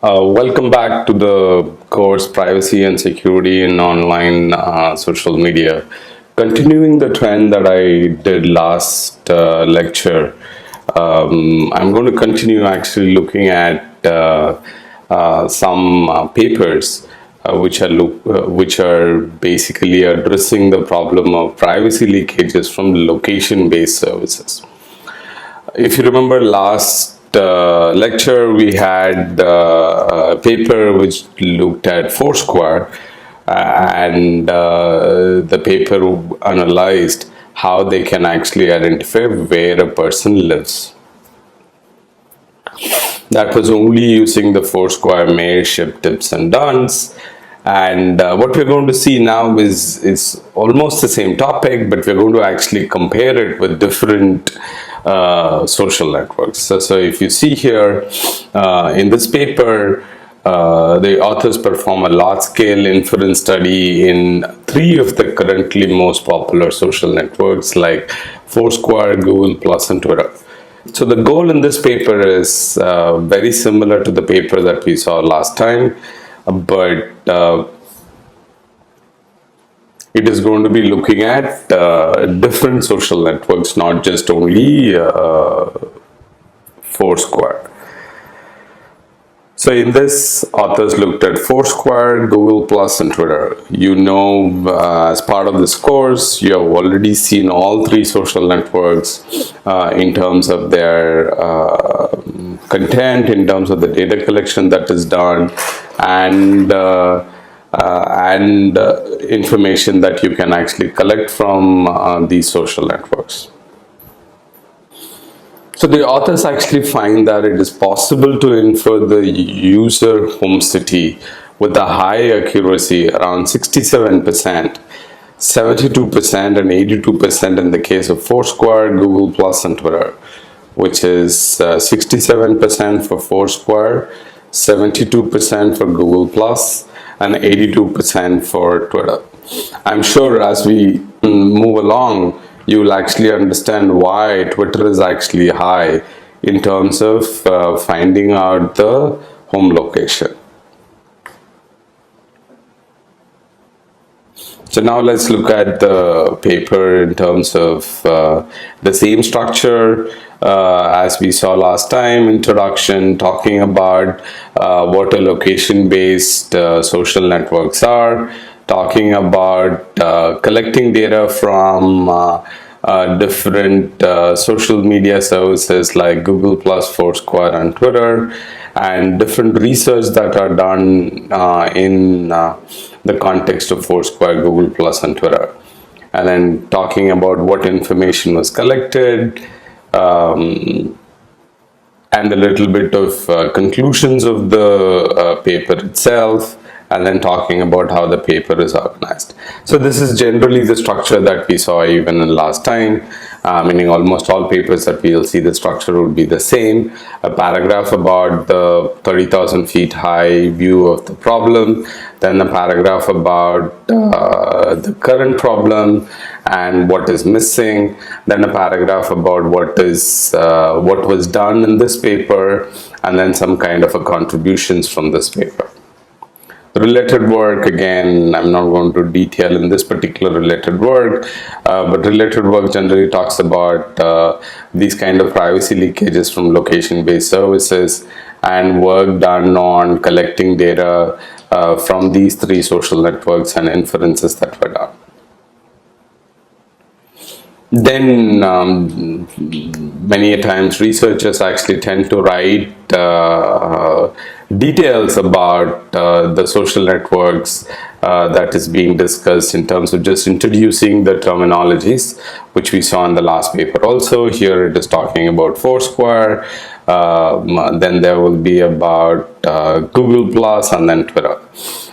Welcome back to the course Privacy and Security in Online Social Media. Continuing the trend that I did last lecture, I'm going to continue actually looking at some papers which are basically addressing the problem of privacy leakages from location-based services. If you remember last lecture, we had a paper which looked at Foursquare, and the paper analyzed how they can actually identify where a person lives. That was only using the Foursquare mayorship tips and don'ts. And what we're going to see now is almost the same topic, but we're going to actually compare it with different social networks. So if you see here in this paper, the authors perform a large-scale inference study in 3 of the currently most popular social networks like Foursquare, Google+, and Twitter. So the goal in this paper is very similar to the paper that we saw last time, but it is going to be looking at different social networks, not just only Foursquare. So in this, authors looked at Foursquare, Google+, and Twitter. You know, as part of this course, you have already seen all 3 social networks in terms of their content, in terms of the data collection that is done, and information that you can actually collect from these social networks. So the authors actually find that it is possible to infer the user home city with a high accuracy, around 67%, 72%, and 82% in the case of Foursquare, Google+, and Twitter, which is 67% for Foursquare, 72% for Google+, and 82% for Twitter. I'm sure as we move along, you will actually understand why Twitter is actually high in terms of finding out the home location. So now let's look at the paper in terms of the same structure as we saw last time. Introduction, talking about what a location-based social networks are, talking about collecting data from different social media services like Google+, Foursquare, and Twitter, and different research that are done in the context of Foursquare, Google+, and Twitter. And then talking about what information was collected, and a little bit of conclusions of the paper itself, and then talking about how the paper is organized. So this is generally the structure that we saw even in last time, meaning almost all papers that we'll see the structure would be the same. A paragraph about the 30,000 feet high view of the problem, then a paragraph about the current problem and what is missing, then a paragraph about what was done in this paper, and then some kind of a contributions from this paper. Related work, again, I'm not going to detail in this particular related work, but related work generally talks about these kind of privacy leakages from location-based services and work done on collecting data from these 3 social networks and inferences that were done. Then many a times researchers actually tend to write details about the social networks that is being discussed in terms of just introducing the terminologies, which we saw in the last paper also. Here it is talking about Foursquare, then there will be about Google+, and then Twitter.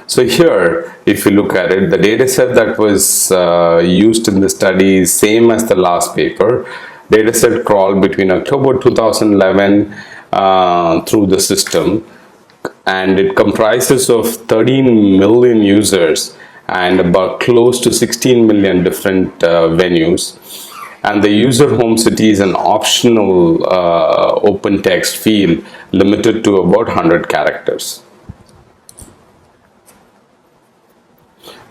So here, if you look at it, the data set that was used in the study is same as the last paper. Data set crawled between October 2011 through the system, and it comprises of 13 million users and about close to 16 million different venues. And the user home city is an optional open text field limited to about 100 characters.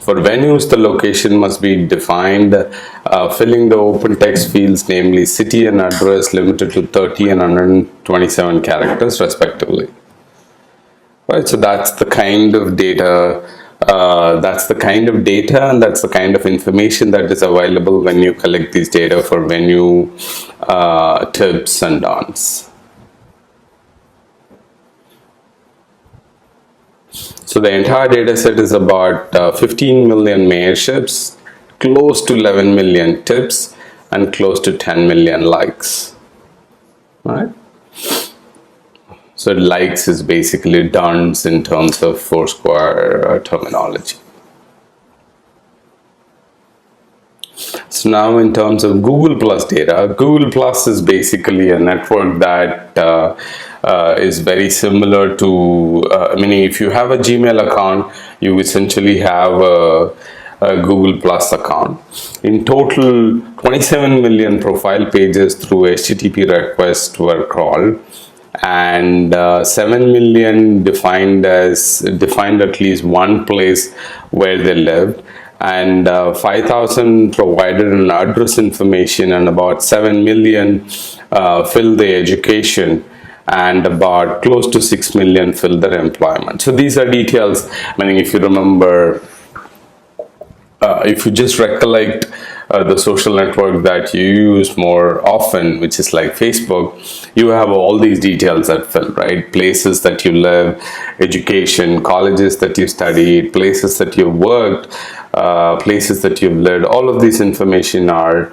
For venues, the location must be defined, filling the open text fields, namely city and address, limited to 30 and 127 characters respectively. Right, so that's the kind of data, and that's the kind of information that is available when you collect these data for venue tips and dons. So the entire data set is about 15 million mayorships, close to 11 million tips, and close to 10 million likes. Right? So likes is basically dons in terms of Foursquare terminology. So now in terms of Google Plus data, Google Plus is basically a network that is very similar to, meaning if you have a Gmail account, you essentially have a Google Plus account. In total, 27 million profile pages through HTTP requests were crawled, and 7 million defined at least one place where they lived, and 5,000 provided an address information, and about 7 million filled the education, and about close to 6 million filled their employment. So these are details, meaning if you remember, if you just recollect the social network that you use more often, which is like Facebook, you have all these details that fill, right? Places that you live, education, colleges that you studied, places that you've worked, places that you've lived. All of these information are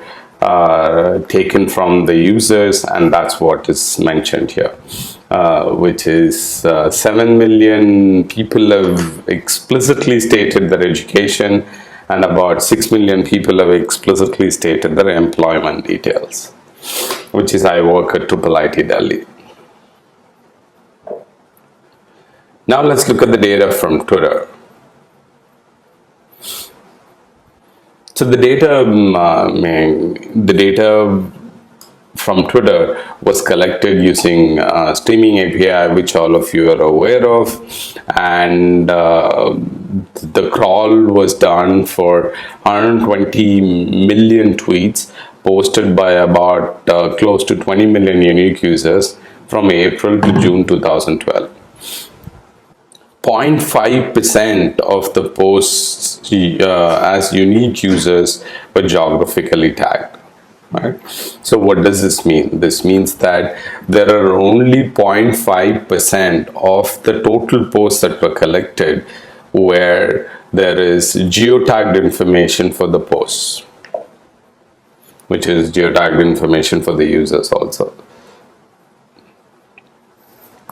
taken from the users, and that's what is mentioned here, which is 7 million people have explicitly stated their education, and about 6 million people have explicitly stated their employment details, which is I work at IIIT Delhi. Now let's look at the data from Twitter. So the data from Twitter was collected using streaming API, which all of you are aware of, and the crawl was done for 120 million tweets posted by about close to 20 million unique users from April to June 2012. 0.5% of the posts as unique users were geographically tagged. Right? So what does this mean? This means that there are only 0.5% of the total posts that were collected where there is geotagged information for the posts, which is geotagged information for the users also.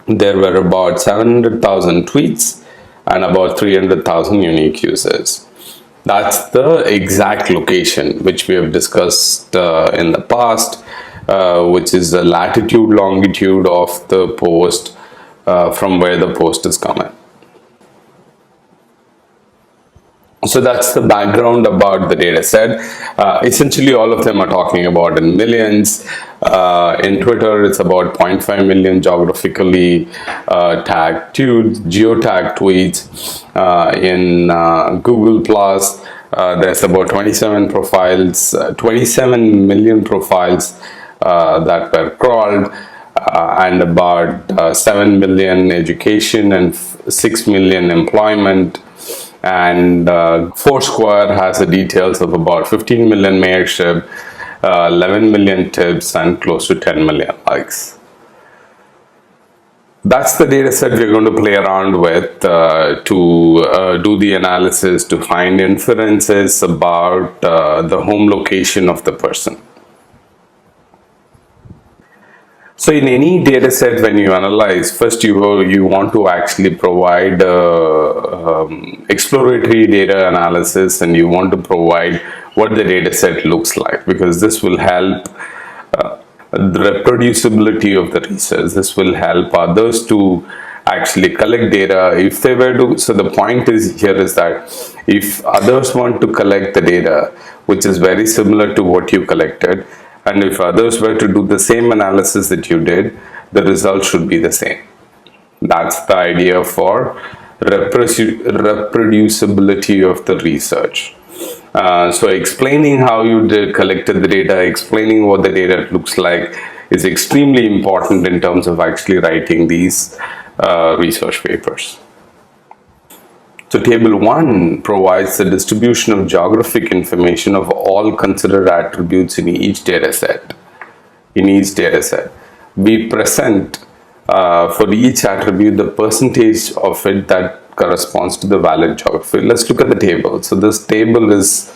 There were about 700,000 tweets and about 300,000 unique users. That's the exact location which we have discussed in the past, which is the latitude, longitude of the post from where the post is coming. So that's the background about the data set. Essentially, all of them are talking about in millions. In Twitter, it's about 0.5 million geographically tagged geotagged tweets. In Google Plus, there's about 27 million profiles that were crawled, and about 7 million education and 6 million employment. And Foursquare has the details of about 15 million mayorship, 11 million tips, and close to 10 million likes. That's the data set we're going to play around with to do the analysis, to find inferences about the home location of the person. So in any data set, when you analyze, first you want to actually provide exploratory data analysis, and you want to provide what the data set looks like, because this will help the reproducibility of the research. This will help others to actually collect data, if they were to, so the point is here is that if others want to collect the data, which is very similar to what you collected, and if others were to do the same analysis that you did, the result should be the same. That's the idea for reproducibility of the research. So explaining how you collected the data, explaining what the data looks like is extremely important in terms of actually writing these research papers. So table 1 provides the distribution of geographic information of all considered attributes in each data set. We present for each attribute the percentage of it that corresponds to the valid geography. Let's look at the table. So this table is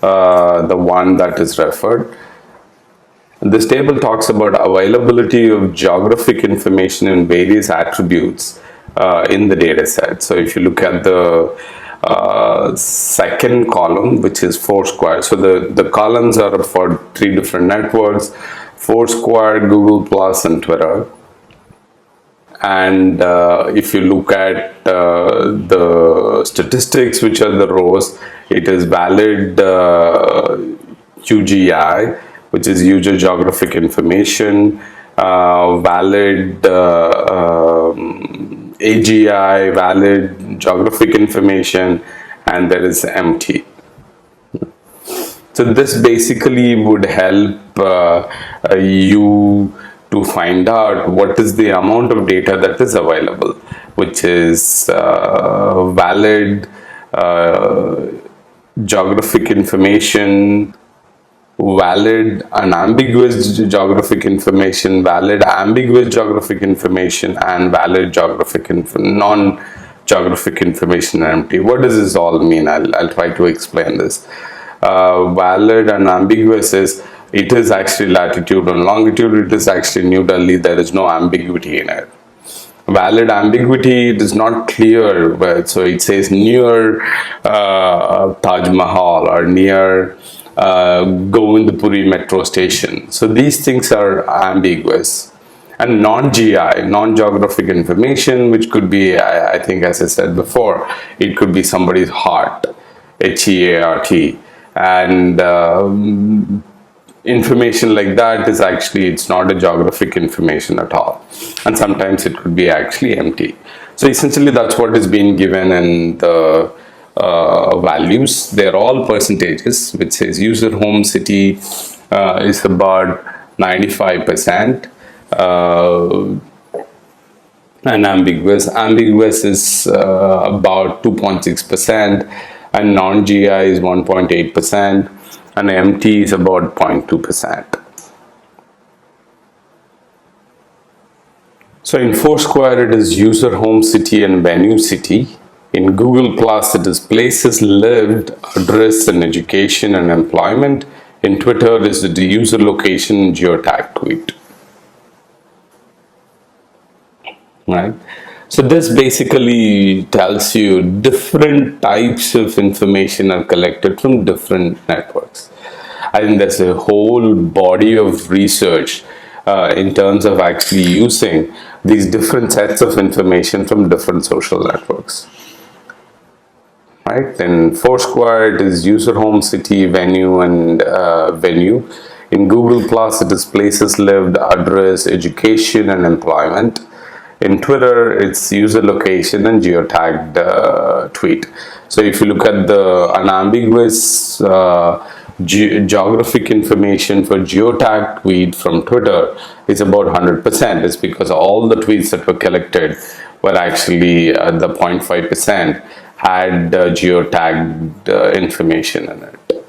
the one that is referred. This table talks about availability of geographic information in various attributes in the data set. So if you look at the second column, which is Foursquare. So the columns are for 3 different networks: Foursquare, Google Plus, and Twitter. And if you look at the statistics, which are the rows, it is valid UGI, which is user geographic information, valid AGI, valid geographic information, and there is MT. So this basically would help you to find out what is the amount of data that is available, which is valid geographic information, valid unambiguous geographic information, valid ambiguous geographic information, and valid geographic non-geographic information empty. What does this all mean? I'll try to explain this. Valid and ambiguous is, it is actually latitude and longitude, it is actually New Delhi, there is no ambiguity in it. Valid ambiguity, it is not clear, so it says near Taj Mahal or near Govindpuri metro station. So these things are ambiguous. And non-GI, non-geographic information, which could be, I think as I said before, it could be somebody's heart, HEART, and information like that is actually, it's not a geographic information at all, and sometimes it could be actually empty. So essentially that's what is being given in the values. They're all percentages, which says user home city is about 95%, and ambiguous is about 2.6%, and non-GI is 1.8%, and MT is about 0.2%. So in Foursquare it is user home city and venue city. In Google Plus it is places lived, address, and education and employment. In Twitter is the user location and geotag tweet. Right? So this basically tells you different types of information are collected from different networks. I think there's a whole body of research in terms of actually using these different sets of information from different social networks. Right? In Foursquare it is user home city, venue, and venue. In Google Plus it is places lived, address, education, and employment. In Twitter, it's user location and geotagged tweet. So if you look at the unambiguous geographic information for geotagged tweet from Twitter, it's about 100%. It's because all the tweets that were collected were actually the 0.5% had geotagged information in it.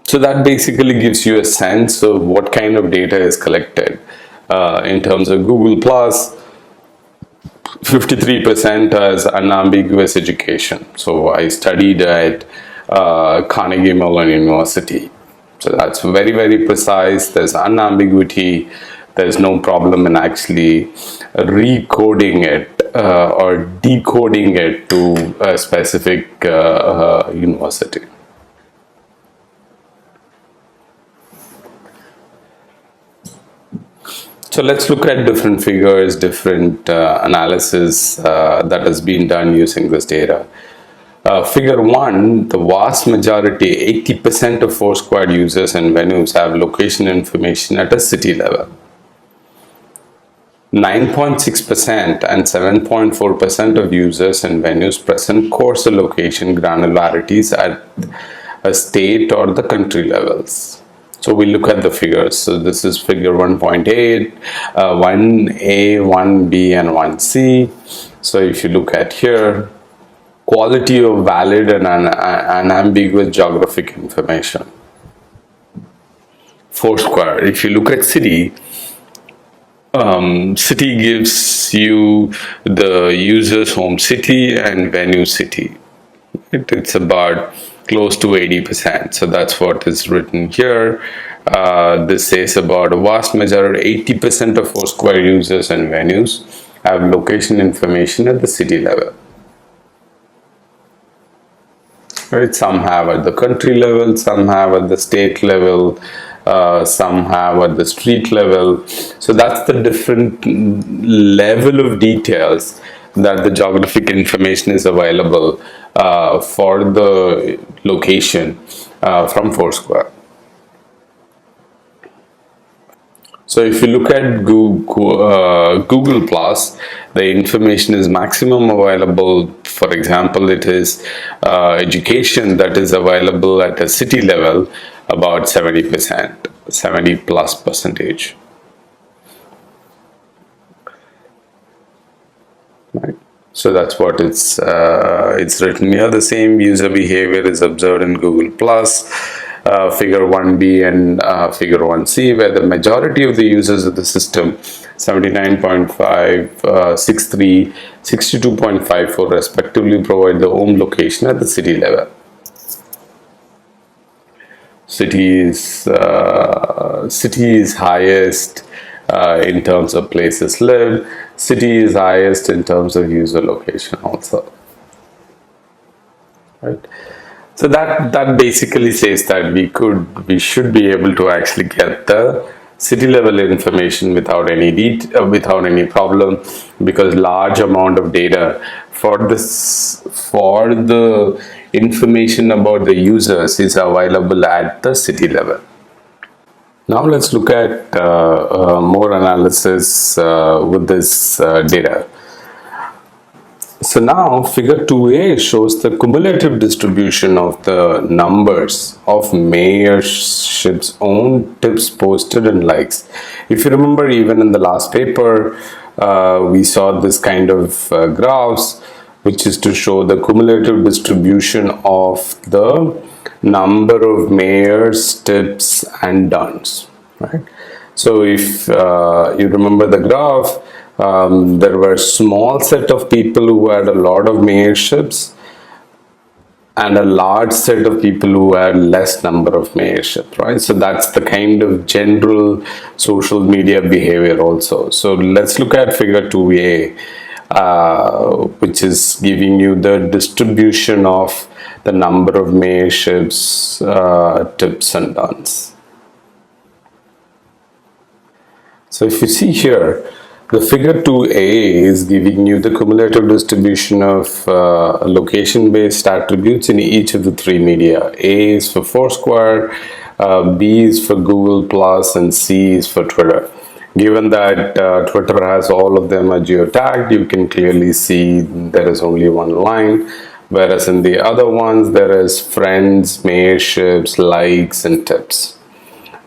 So that basically gives you a sense of what kind of data is collected. In terms of Google Plus, 53% as unambiguous education. So I studied at Carnegie Mellon University. So that's very, very precise. There's unambiguity. There's no problem in actually recoding it or decoding it to a specific university. So let's look at different figures, different analysis that has been done using this data. Figure 1, the vast majority, 80% of Foursquare users and venues have location information at a city level. 9.6% and 7.4% of users and venues present coarser location granularities at a state or the country levels. So we look at the figures. So this is figure 1.8, 1A, 1B and 1C. So if you look at here, quality of valid and unambiguous geographic information. Foursquare, if you look at city, city gives you the user's home city and venue city. It's about close to 80%. So that's what is written here. This says about a vast majority, 80% of Foursquare users and venues have location information at the city level. Right? Some have at the country level, some have at the state level, some have at the street level. So that's the different level of details that the geographic information is available for the location from Foursquare. So if you look at Google Plus, the information is maximum available. For example, it is education that is available at a city level about 70%, 70+%. Right. So that's what it's written here. The same user behavior is observed in Google Plus, figure 1B and figure 1C, where the majority of the users of the system, 79.5, 63, 62.54 respectively, provide the home location at the city level. City is highest in terms of places lived. City is highest in terms of user location also. Right. So that basically says that we should be able to actually get the city level information without any problem, because large amount of data for the information about the users is available at the city level. Now let's look at more analysis with this data. So now figure 2A shows the cumulative distribution of the numbers of mayorships owned, tips posted and likes. If you remember, even in the last paper, we saw this kind of graphs, which is to show the cumulative distribution of the number of mayors, tips and dones. Right? So if you remember the graph, there were a small set of people who had a lot of mayorships and a large set of people who had less number of mayorships, right? So that's the kind of general social media behavior also. So let's look at figure 2A, which is giving you the distribution of the number of mayorships, tips and dones. So if you see here, the figure 2A is giving you the cumulative distribution of location-based attributes in each of the three media. A is for Foursquare, B is for Google Plus, and C is for Twitter. Given that Twitter has all of them are geo-tagged, you can clearly see there is only one line, whereas in the other ones there is friends, mayorships, likes, and tips.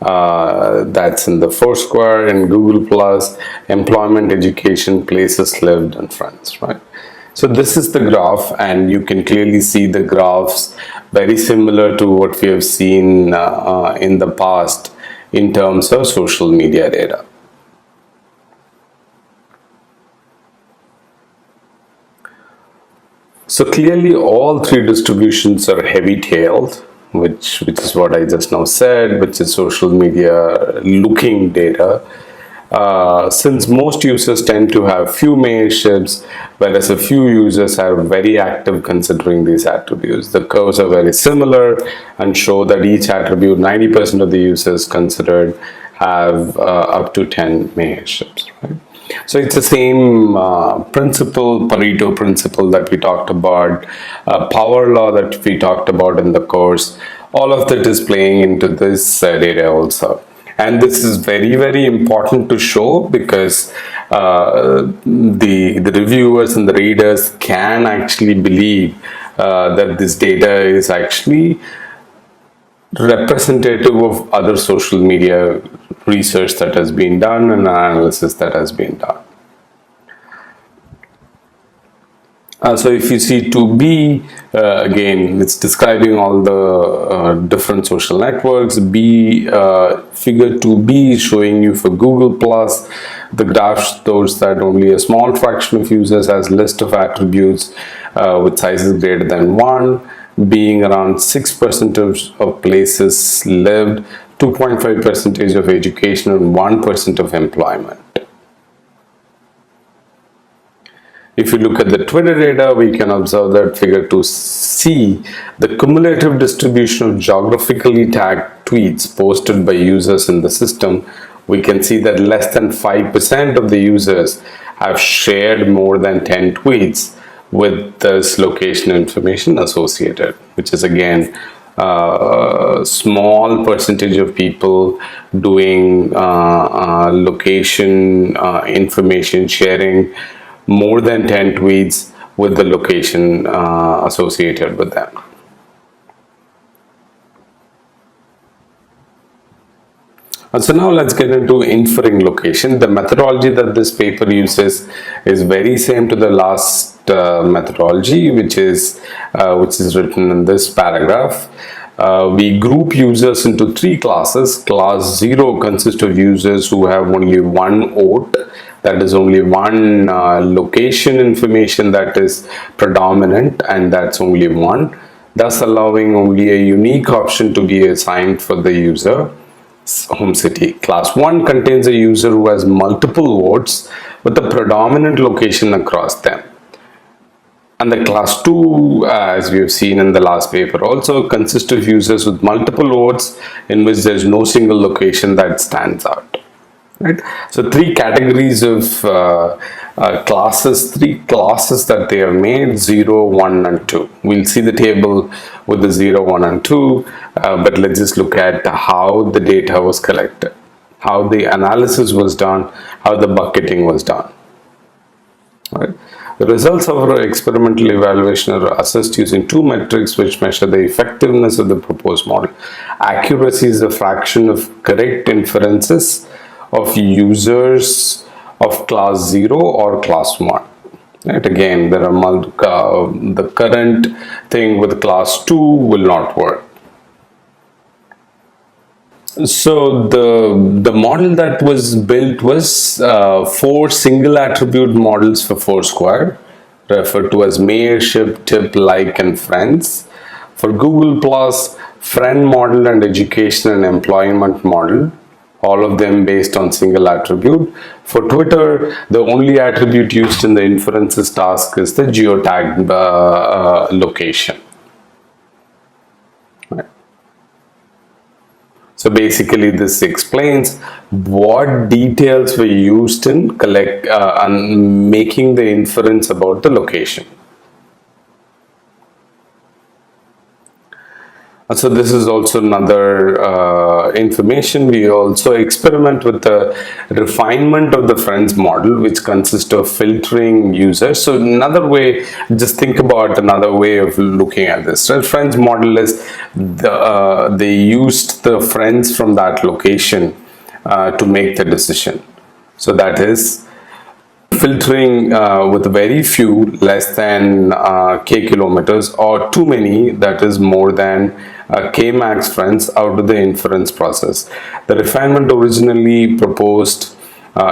That's in the Foursquare and Google Plus, employment, education, places lived, and friends, right? So this is the graph, and you can clearly see the graphs very similar to what we have seen in the past in terms of social media data. So clearly all three distributions are heavy-tailed, which is what I just now said, which is social media looking data. Since most users tend to have few mayorships, whereas a few users are very active considering these attributes. The curves are very similar and show that each attribute 90% of the users considered have up to 10 mayorships, right? So it's the same principle, Pareto principle that we talked about, power law that we talked about in the course. All of that is playing into this data also. And this is very, very important to show because the reviewers and the readers can actually believe that this data is actually representative of other social media research that has been done and analysis that has been done. So if you see 2B, again, it's describing all the different social networks. Figure 2B is showing you for Google Plus. The graph shows that only a small fraction of users has list of attributes with sizes greater than 1, being around 6% of places lived, 2.5% of education, and 1% of employment. If you look at the Twitter data, we can observe that figure 2C, the cumulative distribution of geographically tagged tweets posted by users in the system. We can see that less than 5% of the users have shared more than 10 tweets with this location information associated, which is again a small percentage of people doing location information sharing more than 10 tweets with the location associated with them. And so now let's get into inferring location. The methodology that this paper uses is very same to the last methodology, which is written in this paragraph. We group users into 3 classes. Class 0 consists of users who have only one vote, that is only one location information that is predominant, and that's only one, thus allowing only a unique option to be assigned for the user home city. Class 1 contains a user who has multiple votes with a predominant location across them. And the class 2, as we have seen in the last paper, also consists of users with multiple votes in which there is no single location that stands out. Right? So 3 categories of classes, 3 classes that they have made: 0, 1 and 2. We'll see the table with the 0, 1 and 2, but let's just look at how the data was collected, how the analysis was done, how the bucketing was done. Right? The results of our experimental evaluation are assessed using 2 metrics which measure the effectiveness of the proposed model. Accuracy is the fraction of correct inferences of users of class 0 or class 1. Right? Again, there are the current thing with class 2 will not work. So the model that was built was 4 single attribute models for Foursquare, referred to as mayorship, tip, like, and friends. For Google Plus, friend model and education and employment model, all of them based on single attribute. For Twitter, the only attribute used in the inferences task is the geo-tagged location. Right. So basically this explains what details were used in making the inference about the location. So this is also another information. We also experiment with the refinement of the friends model, which consists of filtering users. So another way, just think about another way of looking at this. So friends model is they used the friends from that location to make the decision. So that is filtering with very few, less than k kilometers, or too many, that is more than k max friends, out of the inference process. The refinement originally proposed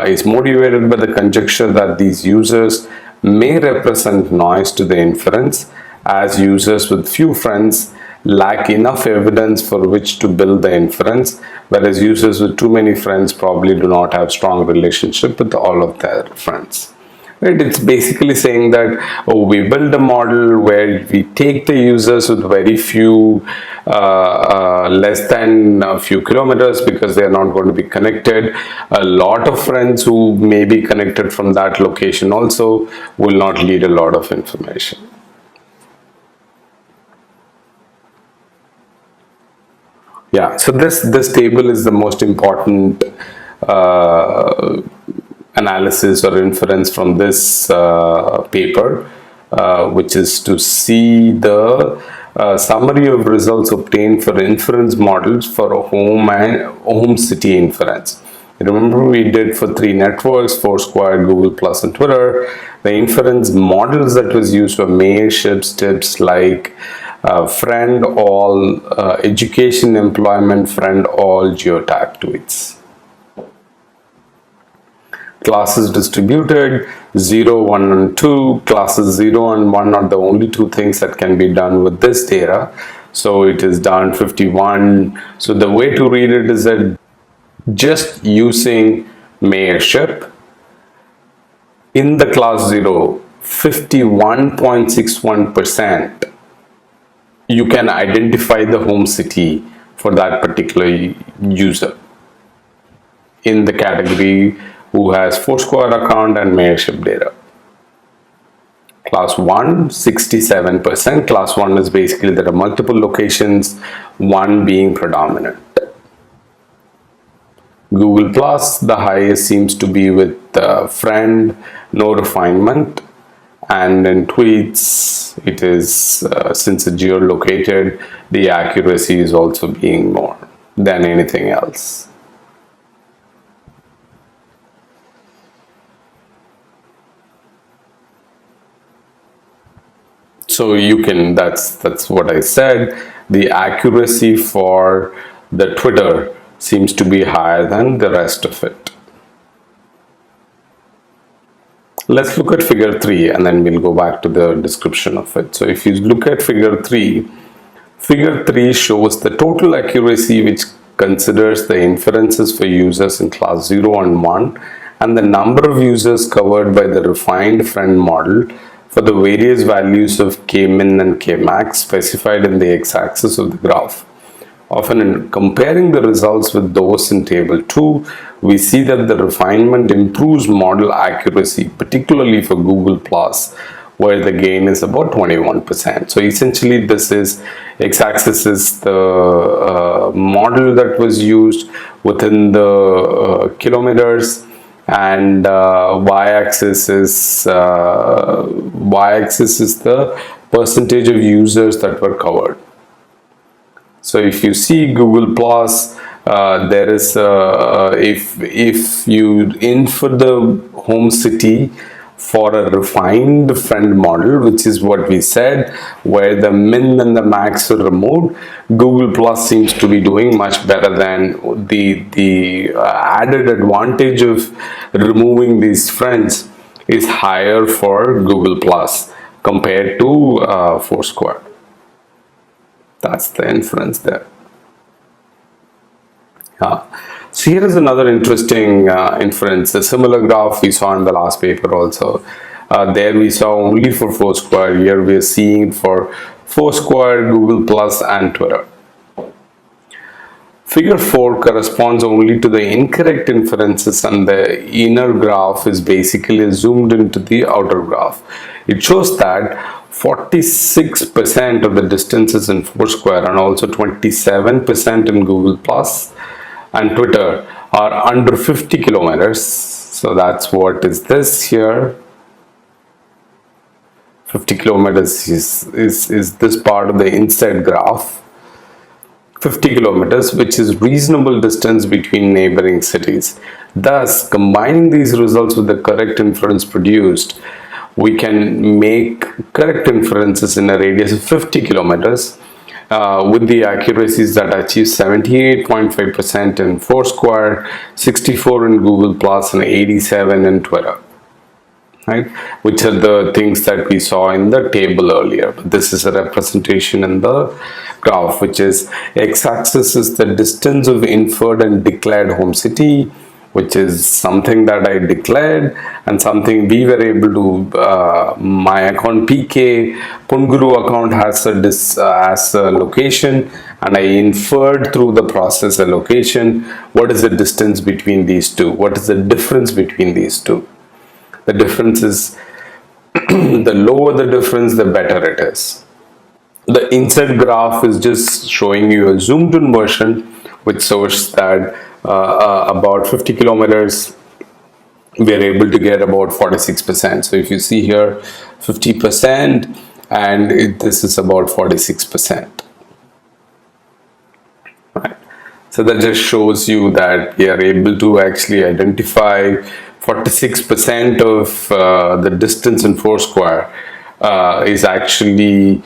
is motivated by the conjecture that these users may represent noise to the inference, as users with few friends lack enough evidence for which to build the inference, whereas users with too many friends probably do not have strong relationship with all of their friends. Right? It's basically saying that, oh, we build a model where we take the users with very few, less than a few kilometers, because they are not going to be connected. A lot of friends who may be connected from that location also will not lead a lot of information. Yeah, so this table is the most important uh, analysis or inference from this paper, which is to see the summary of results obtained for inference models for a home city inference. Remember, we did for 3 networks: Foursquare, Google Plus, and Twitter. The inference models that was used for mayorships tips like friend all, education, employment, friend all, geo-tag tweets. Classes distributed 0, 1, and 2. Classes 0 and 1 are the only two things that can be done with this data. So it is done 51. So the way to read it is that just using mayorship in the class 0, 51.61%, you can identify the home city for that particular user in the category who has Foursquare account and mayorship data. Class 1, 67%. Class 1 is basically there are multiple locations, one being predominant. Google Plus, the highest seems to be with friend, no refinement. And in tweets, it is, since it's geolocated, the accuracy is also being more than anything else. So you can, that's what I said, the accuracy for the Twitter seems to be higher than the rest of it. Let's look at figure 3 and then we'll go back to the description of it. So if you look at figure 3 shows the total accuracy, which considers the inferences for users in class 0 and 1 and the number of users covered by the refined friend model for the various values of k-min and k-max specified in the x-axis of the graph. Often in comparing the results with those in table 2, we see that the refinement improves model accuracy, particularly for Google Plus, where the gain is about 21%. So essentially this is, x-axis is the model that was used within the kilometers, and y-axis is the percentage of users that were covered. So if you see Google Plus, there is if you infer the home city for a refined friend model, which is what we said, where the min and the max are removed, Google Plus seems to be doing much better than the added advantage of removing these friends is higher for Google Plus compared to Foursquare. That's the inference there. So here is another interesting inference. A similar graph we saw in the last paper also. There we saw only for Foursquare. Here we are seeing for Foursquare, Google Plus, and Twitter. Figure 4 corresponds only to the incorrect inferences, and the inner graph is basically zoomed into the outer graph. It shows that 46% of the distances in Foursquare and also 27% in Google Plus and Twitter are under 50 kilometers. So that's what is this here. 50 kilometers is this part of the inside graph. 50 kilometers, which is reasonable distance between neighboring cities. Thus, combining these results with the correct inference produced, we can make correct inferences in a radius of 50 kilometers with the accuracies that achieve 78.5% in Foursquare, 64 in Google Plus, and 87 in Twitter. Right, which are the things that we saw in the table earlier. But this is a representation in the graph, which is x-axis is the distance of inferred and declared home city, which is something that I declared and something we were able to, my account PK, Punguru account has a location, and I inferred through the process a location. What is the distance between these two? What is the difference between these two? The difference is the lower the difference, the better it is. The insert graph is just showing you a zoomed in version, which shows that about 50 kilometers we are able to get about 46%. So if you see here 50% and this is about 46%. Right. So that just shows you that we are able to actually identify 46% of the distance in Foursquare is actually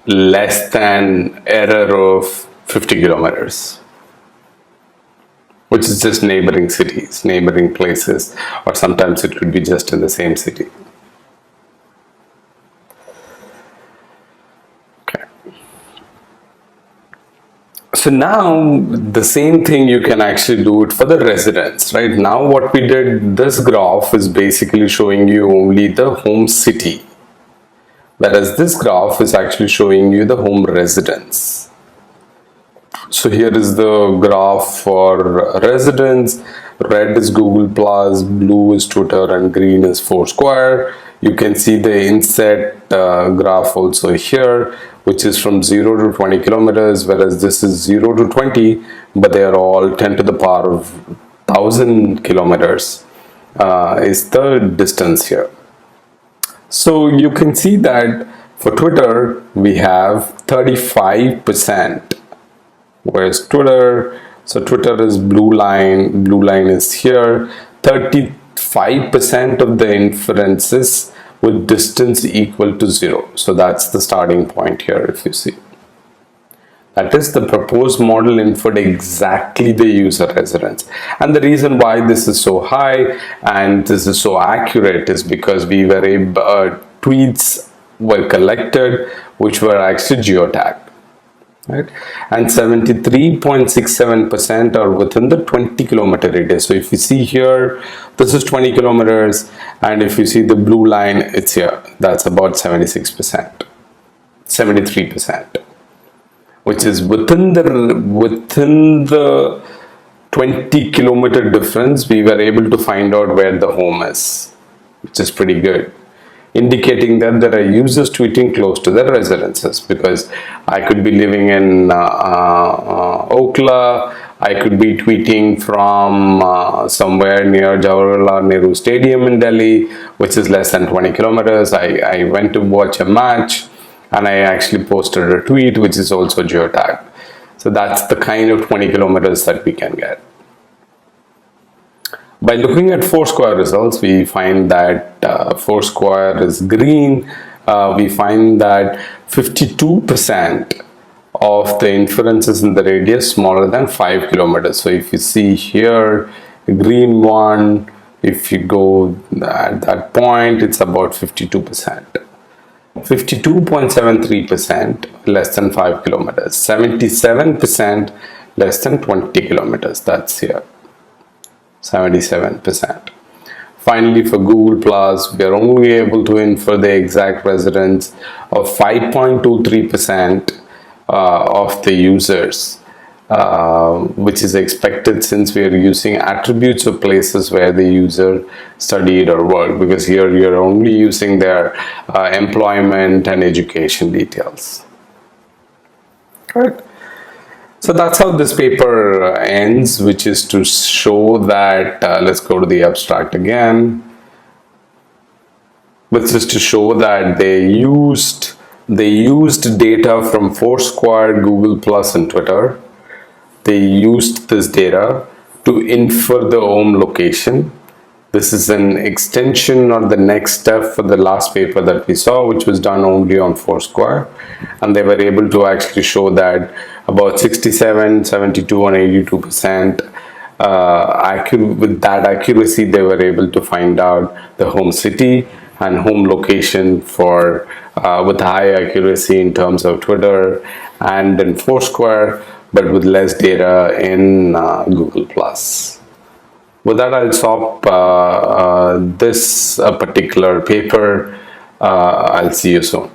less than error of 50 kilometers, which is just neighboring cities, neighboring places, or sometimes it could be just in the same city. Okay. So now the same thing you can actually do it for the residents, right? Now what we did, this graph is basically showing you only the home city, whereas this graph is actually showing you the home residence. So here is the graph for residents. Red is Google Plus, blue is Twitter, and green is Foursquare. You can see the inset graph also here, which is from 0 to 20 kilometers, whereas this is 0 to 20, but they are all 10 to the power of 1000 kilometers is the distance here. So you can see that for Twitter we have 35%, whereas Twitter, so Twitter is blue line is here, 35% of the inferences with distance equal to 0. So that's the starting point here, if you see. That is, the proposed model inferred exactly the user residence. And the reason why this is so high and this is so accurate is because we were able, tweets were collected which were actually geotagged. Right? And 73.67% are within the 20 kilometer radius. So if you see here, this is 20 kilometers, and if you see the blue line, it's here. That's about 76%, 73%, which is within the 20 kilometer difference. We were able to find out where the home is, which is pretty good, indicating that there are users tweeting close to their residences, because I could be living in Okla, I could be tweeting from somewhere near Jawaharlal Nehru Stadium in Delhi, which is less than 20 kilometers. I went to watch a match and I actually posted a tweet which is also geotagged. So that's the kind of 20 kilometers that we can get. By looking at Foursquare results, we find that Foursquare is green. We find that 52% of the inferences in the radius smaller than 5 kilometers. So if you see here, the green one, if you go at that point, it's about 52%. 52.73% less than 5 kilometers. 77% less than 20 kilometers. That's here. 77%. Finally, for Google Plus, we are only able to infer the exact residence of 5.23% of the users, which is expected since we are using attributes of places where the user studied or worked, because here you are only using their employment and education details. Right. So that's how this paper ends, which is to show that, let's go to the abstract again, which is to show that they used data from Foursquare, Google Plus, and Twitter. They used this data to infer the home location. This is an extension or the next step for the last paper that we saw, which was done only on Foursquare, and they were able to actually show that about 67, 72, and 82% with that accuracy, they were able to find out the home city and home location for with high accuracy in terms of Twitter and in Foursquare, but with less data in Google Plus. With that, I'll stop this particular paper. I'll see you soon.